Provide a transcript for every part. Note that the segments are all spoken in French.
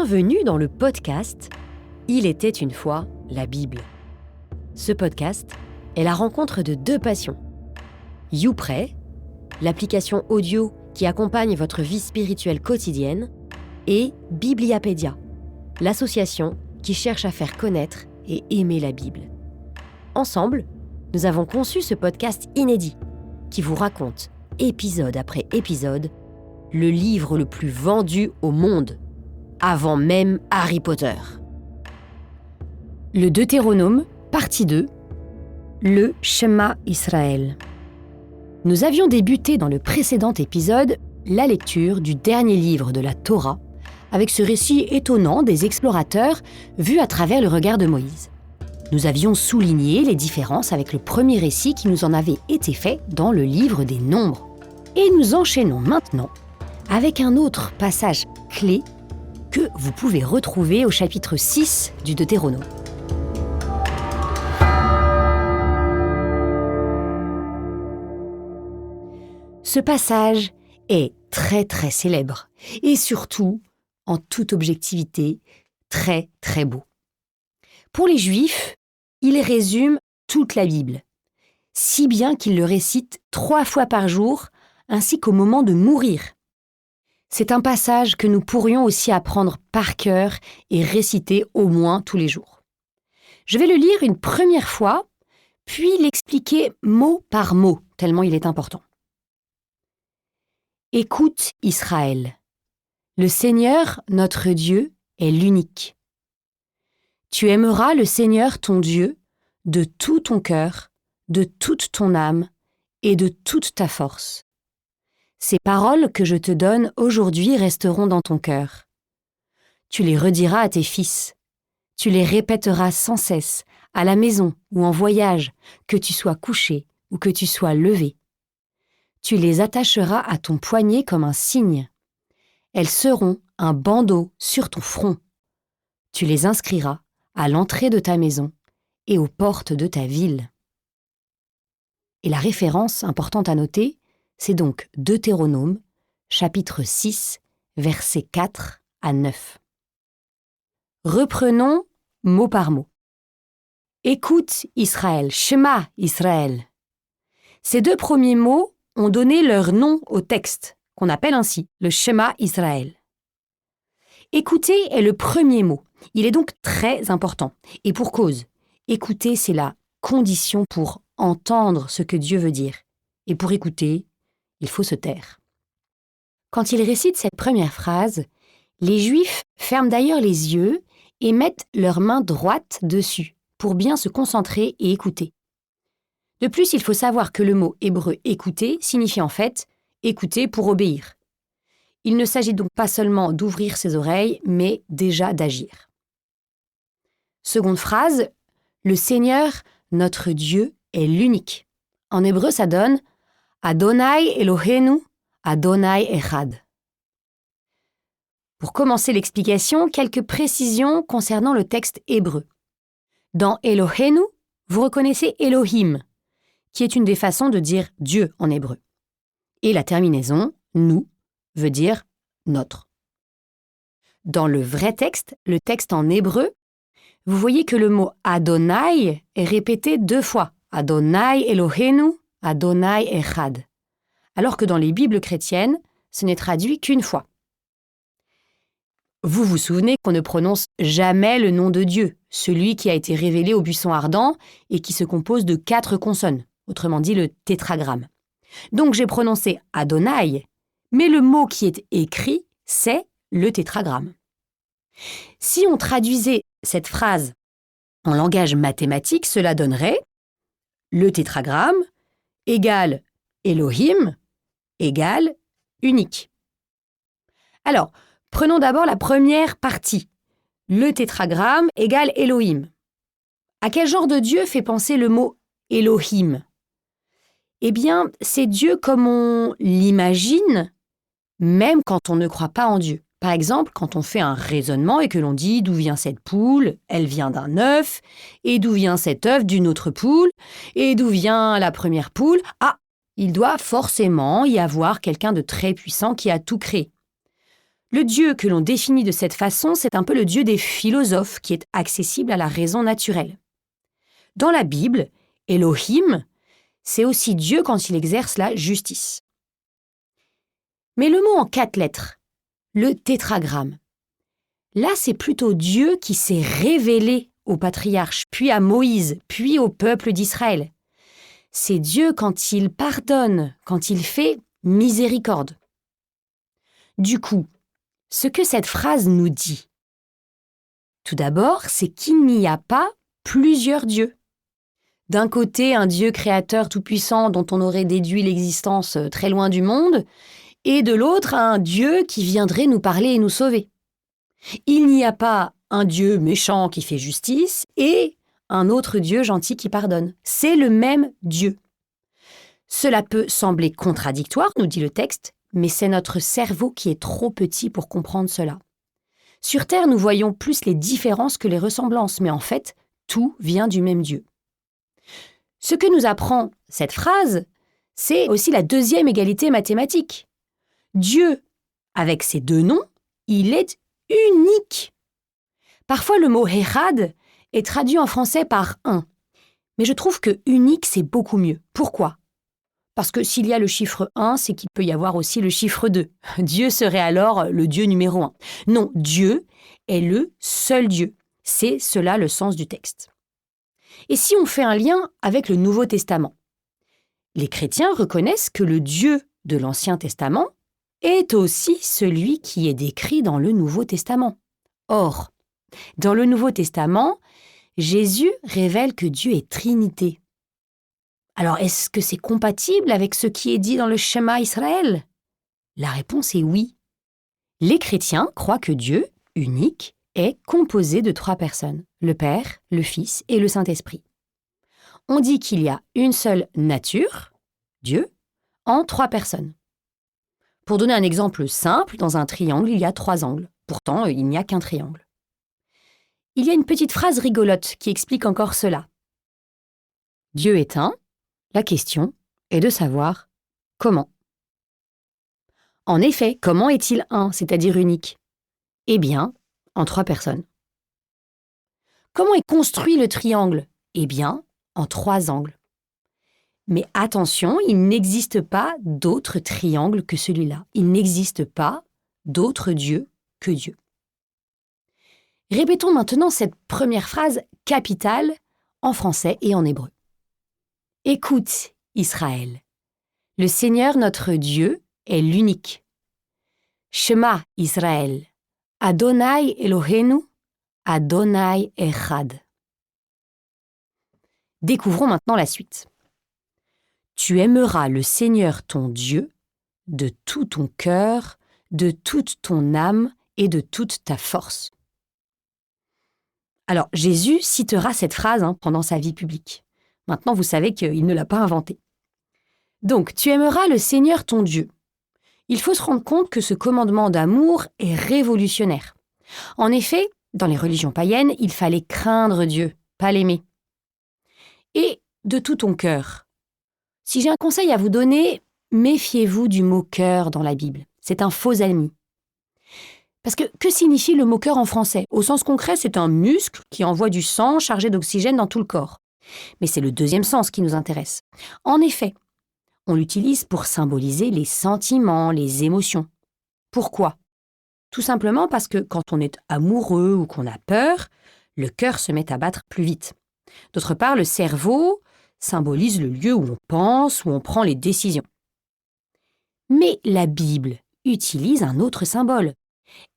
Bienvenue dans le podcast « Il était une fois la Bible ». Ce podcast est la rencontre de deux passions. YouPray, l'application audio qui accompagne votre vie spirituelle quotidienne, et Bibliapédia, l'association qui cherche à faire connaître et aimer la Bible. Ensemble, nous avons conçu ce podcast inédit qui vous raconte, épisode après épisode, le livre le plus vendu au monde, avant même Harry Potter. Le Deutéronome, partie 2, le Shema Israël. Nous avions débuté dans le précédent épisode la lecture du dernier livre de la Torah, avec ce récit étonnant des explorateurs vus à travers le regard de Moïse. Nous avions souligné les différences avec le premier récit qui nous en avait été fait dans le livre des Nombres. Et nous enchaînons maintenant avec un autre passage clé que vous pouvez retrouver au chapitre 6 du Deutéronome. Ce passage est très très célèbre et surtout, en toute objectivité, très très beau. Pour les Juifs, il résume toute la Bible, si bien qu'ils le récitent 3 fois par jour ainsi qu'au moment de mourir. C'est un passage que nous pourrions aussi apprendre par cœur et réciter au moins tous les jours. Je vais le lire une première fois, puis l'expliquer mot par mot, tellement il est important. Écoute Israël, le Seigneur, notre Dieu, est l'unique. Tu aimeras le Seigneur ton Dieu de tout ton cœur, de toute ton âme et de toute ta force. Ces paroles que je te donne aujourd'hui resteront dans ton cœur. Tu les rediras à tes fils. Tu les répéteras sans cesse, à la maison ou en voyage, que tu sois couché ou que tu sois levé. Tu les attacheras à ton poignet comme un signe. Elles seront un bandeau sur ton front. Tu les inscriras à l'entrée de ta maison et aux portes de ta ville. Et la référence importante à noter, c'est donc Deutéronome, chapitre 6, versets 4 à 9. Reprenons mot par mot. Écoute Israël, Shema Israël. Ces 2 premiers mots ont donné leur nom au texte, qu'on appelle ainsi le Shema Israël. Écouter est le premier mot. Il est donc très important. Et pour cause, écouter, c'est la condition pour entendre ce que Dieu veut dire. Et pour écouter, il faut se taire. Quand il récite cette première phrase, les Juifs ferment d'ailleurs les yeux et mettent leur main droite dessus pour bien se concentrer et écouter. De plus, il faut savoir que le mot hébreu « écouter » signifie en fait « écouter pour obéir ». Il ne s'agit donc pas seulement d'ouvrir ses oreilles, mais déjà d'agir. Seconde phrase, le Seigneur, notre Dieu, est l'unique. En hébreu, ça donne Adonai Eloheinu, Adonai Echad. Pour commencer l'explication, quelques précisions concernant le texte hébreu. Dans Eloheinu, vous reconnaissez Elohim, qui est une des façons de dire Dieu en hébreu. Et la terminaison, nous, veut dire notre. Dans le vrai texte, le texte en hébreu, vous voyez que le mot Adonai est répété 2 fois. Adonai Eloheinu, Adonai Echad. Alors que dans les Bibles chrétiennes, ce n'est traduit qu'une fois. Vous vous souvenez qu'on ne prononce jamais le nom de Dieu, celui qui a été révélé au buisson ardent et qui se compose de 4 consonnes, autrement dit le tétragramme. Donc j'ai prononcé Adonai, mais le mot qui est écrit, c'est le tétragramme. Si on traduisait cette phrase en langage mathématique, cela donnerait le tétragramme égale Elohim égale unique. Alors, prenons d'abord la première partie. Le tétragramme égale Elohim. À quel genre de Dieu fait penser le mot Elohim ? Eh bien, c'est Dieu comme on l'imagine, même quand on ne croit pas en Dieu. Par exemple, quand on fait un raisonnement et que l'on dit d'où vient cette poule, elle vient d'un œuf, et d'où vient cet œuf d'une autre poule, et d'où vient la première poule, il doit forcément y avoir quelqu'un de très puissant qui a tout créé. Le Dieu que l'on définit de cette façon, c'est un peu le Dieu des philosophes qui est accessible à la raison naturelle. Dans la Bible, Elohim, c'est aussi Dieu quand il exerce la justice. Mais le mot en 4 lettres, le tétragramme, là c'est plutôt Dieu qui s'est révélé aux patriarches, puis à Moïse, puis au peuple d'Israël. C'est Dieu quand il pardonne, quand il fait miséricorde. Du coup, ce que cette phrase nous dit, tout d'abord, c'est qu'il n'y a pas plusieurs dieux. D'un côté, un Dieu créateur tout-puissant dont on aurait déduit l'existence très loin du monde, et de l'autre, un Dieu qui viendrait nous parler et nous sauver. Il n'y a pas un Dieu méchant qui fait justice et un autre Dieu gentil qui pardonne. C'est le même Dieu. Cela peut sembler contradictoire, nous dit le texte, mais c'est notre cerveau qui est trop petit pour comprendre cela. Sur Terre, nous voyons plus les différences que les ressemblances, mais en fait, tout vient du même Dieu. Ce que nous apprend cette phrase, c'est aussi la deuxième égalité mathématique. Dieu, avec ses deux noms, il est unique. Parfois, le mot Echad est traduit en français par un. Mais je trouve que unique, c'est beaucoup mieux. Pourquoi ? Parce que s'il y a le chiffre 1, c'est qu'il peut y avoir aussi le chiffre 2. Dieu serait alors le Dieu numéro 1. Non, Dieu est le seul Dieu. C'est cela le sens du texte. Et si on fait un lien avec le Nouveau Testament, les chrétiens reconnaissent que le Dieu de l'Ancien Testament est aussi celui qui est décrit dans le Nouveau Testament. Or, dans le Nouveau Testament, Jésus révèle que Dieu est Trinité. Alors, est-ce que c'est compatible avec ce qui est dit dans le Shema Israël ? La réponse est oui. Les chrétiens croient que Dieu, unique, est composé de 3 personnes, le Père, le Fils et le Saint-Esprit. On dit qu'il y a une seule nature, Dieu, en 3 personnes. Pour donner un exemple simple, dans un triangle, il y a 3 angles. Pourtant, il n'y a qu'un triangle. Il y a une petite phrase rigolote qui explique encore cela. Dieu est un. La question est de savoir comment. En effet, comment est-il un, c'est-à-dire unique ? Eh bien, en 3 personnes. Comment est construit le triangle ? Eh bien, en 3 angles. Mais attention, il n'existe pas d'autre triangle que celui-là. Il n'existe pas d'autre Dieu que Dieu. Répétons maintenant cette première phrase capitale en français et en hébreu. Écoute, Israël, le Seigneur notre Dieu est l'unique. Shema, Israël, Adonai Eloheinu, Adonai Echad. Découvrons maintenant la suite. Tu aimeras le Seigneur ton Dieu de tout ton cœur, de toute ton âme et de toute ta force. Alors, Jésus citera cette phrase pendant sa vie publique. Maintenant, vous savez qu'il ne l'a pas inventée. Donc, tu aimeras le Seigneur ton Dieu. Il faut se rendre compte que ce commandement d'amour est révolutionnaire. En effet, dans les religions païennes, il fallait craindre Dieu, pas l'aimer. Et de tout ton cœur. Si j'ai un conseil à vous donner, méfiez-vous du mot cœur dans la Bible. C'est un faux ami. Parce que signifie le mot cœur en français ? Au sens concret, c'est un muscle qui envoie du sang chargé d'oxygène dans tout le corps. Mais c'est le deuxième sens qui nous intéresse. En effet, on l'utilise pour symboliser les sentiments, les émotions. Pourquoi ? Tout simplement parce que quand on est amoureux ou qu'on a peur, le cœur se met à battre plus vite. D'autre part, le cerveau symbolise le lieu où on pense, où on prend les décisions. Mais la Bible utilise un autre symbole.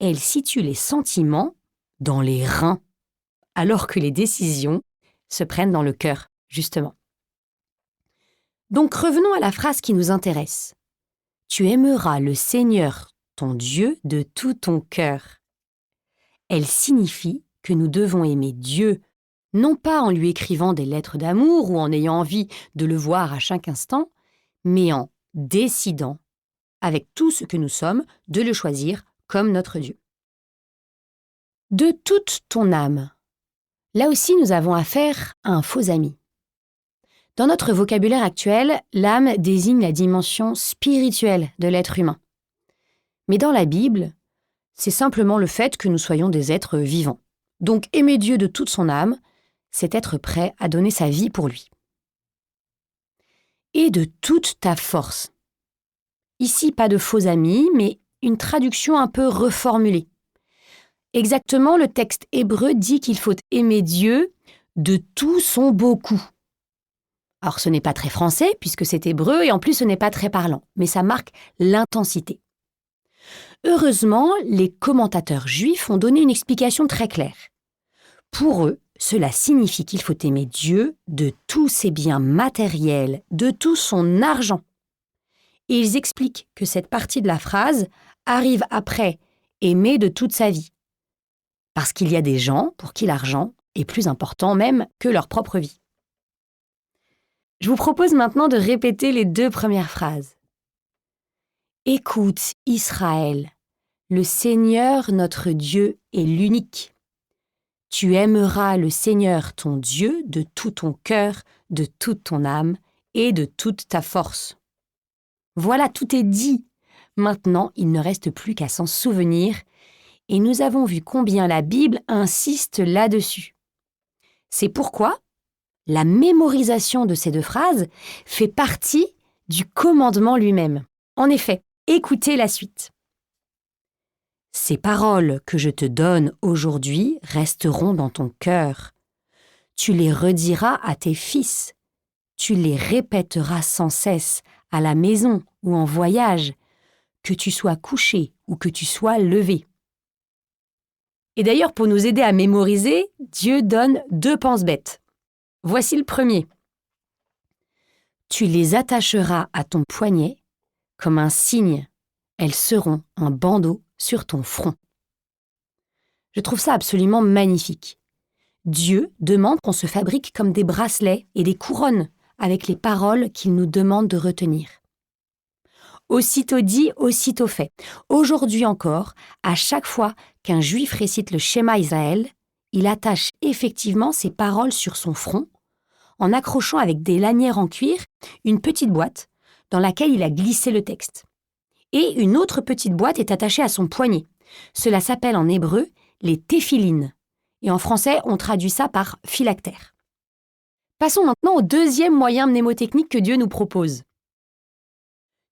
Elle situe les sentiments dans les reins, alors que les décisions se prennent dans le cœur, justement. Donc revenons à la phrase qui nous intéresse. Tu aimeras le Seigneur, ton Dieu, de tout ton cœur. Elle signifie que nous devons aimer Dieu, non pas en lui écrivant des lettres d'amour ou en ayant envie de le voir à chaque instant, mais en décidant, avec tout ce que nous sommes, de le choisir comme notre Dieu. De toute ton âme. Là aussi, nous avons affaire à un faux ami. Dans notre vocabulaire actuel, l'âme désigne la dimension spirituelle de l'être humain. Mais dans la Bible, c'est simplement le fait que nous soyons des êtres vivants. Donc aimer Dieu de toute son âme, c'est être prêt à donner sa vie pour lui. Et de toute ta force. Ici, pas de faux amis, mais une traduction un peu reformulée. Exactement, le texte hébreu dit qu'il faut aimer Dieu de tout son beaucoup. Alors ce n'est pas très français puisque c'est hébreu et en plus ce n'est pas très parlant, mais ça marque l'intensité. Heureusement, les commentateurs juifs ont donné une explication très claire. Pour eux, cela signifie qu'il faut aimer Dieu de tous ses biens matériels, de tout son argent. Et ils expliquent que cette partie de la phrase arrive après aimer de toute sa vie. Parce qu'il y a des gens pour qui l'argent est plus important même que leur propre vie. Je vous propose maintenant de répéter les 2 premières phrases. Écoute, Israël, le Seigneur notre Dieu est l'unique. Tu aimeras le Seigneur ton Dieu de tout ton cœur, de toute ton âme et de toute ta force. Voilà, tout est dit. Maintenant, il ne reste plus qu'à s'en souvenir et nous avons vu combien la Bible insiste là-dessus. C'est pourquoi la mémorisation de ces 2 phrases fait partie du commandement lui-même. En effet, écoutez la suite. Ces paroles que je te donne aujourd'hui resteront dans ton cœur. Tu les rediras à tes fils. Tu les répéteras sans cesse à la maison ou en voyage, que tu sois couché ou que tu sois levé. Et d'ailleurs, pour nous aider à mémoriser, Dieu donne 2 pense-bêtes. Voici le premier. Tu les attacheras à ton poignet comme un signe. Elles seront un bandeau sur ton front. Je trouve ça absolument magnifique. Dieu demande qu'on se fabrique comme des bracelets et des couronnes avec les paroles qu'il nous demande de retenir. Aussitôt dit, aussitôt fait. Aujourd'hui encore, à chaque fois qu'un juif récite le Shema Israël, il attache effectivement ces paroles sur son front en accrochant avec des lanières en cuir une petite boîte dans laquelle il a glissé le texte. Et une autre petite boîte est attachée à son poignet. Cela s'appelle en hébreu les téphilines. Et en français, on traduit ça par phylactère. Passons maintenant au 2e moyen mnémotechnique que Dieu nous propose.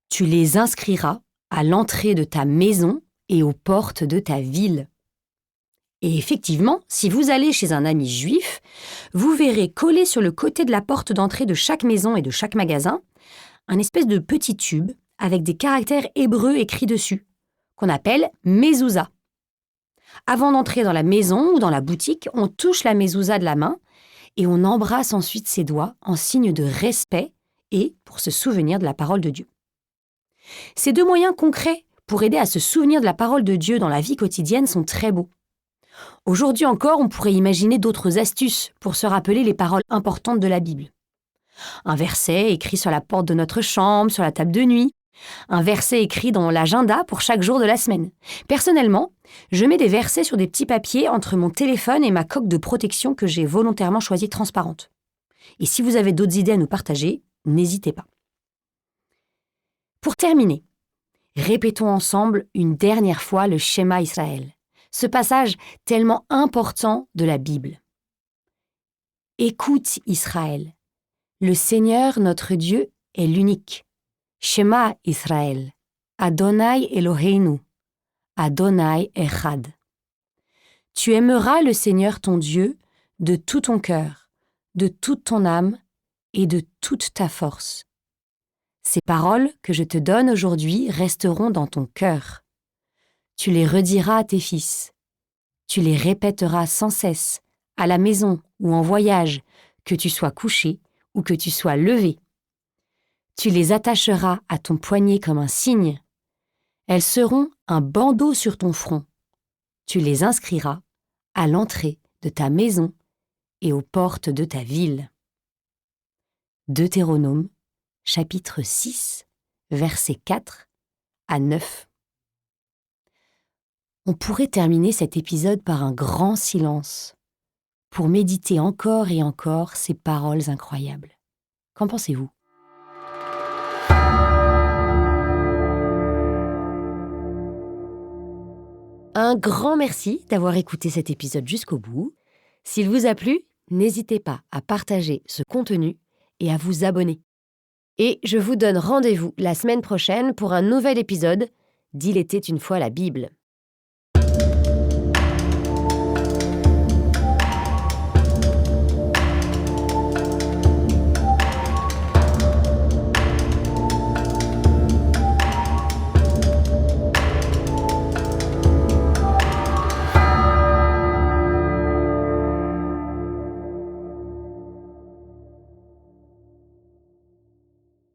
Tu les inscriras à l'entrée de ta maison et aux portes de ta ville. Et effectivement, si vous allez chez un ami juif, vous verrez collé sur le côté de la porte d'entrée de chaque maison et de chaque magasin un espèce de petit tube avec des caractères hébreux écrits dessus, qu'on appelle mezouza. Avant d'entrer dans la maison ou dans la boutique, on touche la mezouza de la main et on embrasse ensuite ses doigts en signe de respect et pour se souvenir de la parole de Dieu. Ces 2 moyens concrets pour aider à se souvenir de la parole de Dieu dans la vie quotidienne sont très beaux. Aujourd'hui encore, on pourrait imaginer d'autres astuces pour se rappeler les paroles importantes de la Bible. Un verset écrit sur la porte de notre chambre, sur la table de nuit. Un verset écrit dans l'agenda pour chaque jour de la semaine. Personnellement, je mets des versets sur des petits papiers entre mon téléphone et ma coque de protection que j'ai volontairement choisie transparente. Et si vous avez d'autres idées à nous partager, n'hésitez pas. Pour terminer, répétons ensemble une dernière fois le Shema Israël, ce passage tellement important de la Bible. Écoute Israël, le Seigneur notre Dieu est l'unique. Shema Israël, Adonai Eloheinu, Adonai Echad. Tu aimeras le Seigneur ton Dieu de tout ton cœur, de toute ton âme et de toute ta force. Ces paroles que je te donne aujourd'hui resteront dans ton cœur. Tu les rediras à tes fils. Tu les répéteras sans cesse, à la maison ou en voyage, que tu sois couché ou que tu sois levé. Tu les attacheras à ton poignet comme un signe. Elles seront un bandeau sur ton front. Tu les inscriras à l'entrée de ta maison et aux portes de ta ville. Deutéronome, chapitre 6, versets 4 à 9. On pourrait terminer cet épisode par un grand silence, pour méditer encore et encore ces paroles incroyables. Qu'en pensez-vous ? Un grand merci d'avoir écouté cet épisode jusqu'au bout. S'il vous a plu, n'hésitez pas à partager ce contenu et à vous abonner. Et je vous donne rendez-vous la semaine prochaine pour un nouvel épisode d'Il était une fois la Bible.